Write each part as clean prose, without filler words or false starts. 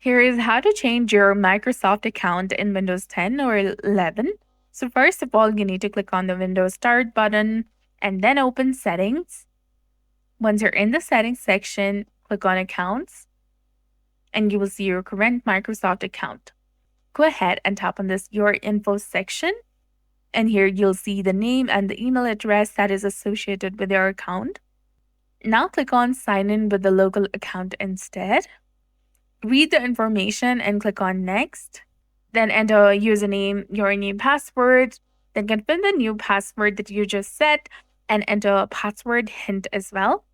Here is how to change your Microsoft account in Windows 10 or 11. So first of all, you need to click on the Windows Start button and then open Settings. Once you're in the Settings section, click on Accounts and you will see your current Microsoft account. Go ahead and tap on this Your Info section. And here you'll see the name and the email address that is associated with your account. Now click on Sign in with the local account instead. Read the information and click on Next. Then enter username, your new password. Then confirm the new password that you just set and enter a password hint as well.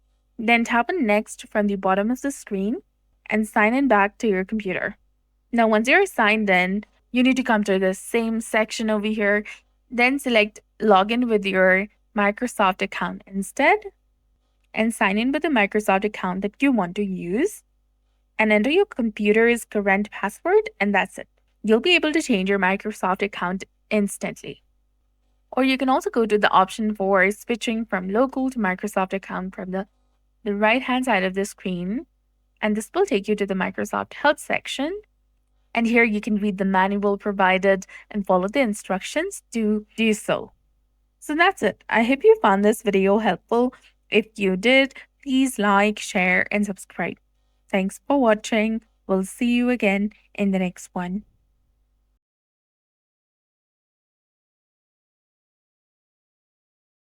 Then tap on Next from the bottom of the screen and sign in back to your computer. Now, once you're signed in, you need to come to the same section over here. Then select Login with your Microsoft account instead and sign in with the Microsoft account that you want to use and enter your computer's current password, and that's it. You'll be able to change your Microsoft account instantly. Or you can also go to the option for switching from local to Microsoft account from the right-hand side of the screen, and this will take you to the Microsoft Help section. And here you can read the manual provided and follow the instructions to do so. So that's it. I hope you found this video helpful. If you did, please like, share, and subscribe. Thanks for watching. We'll see you again in the next one.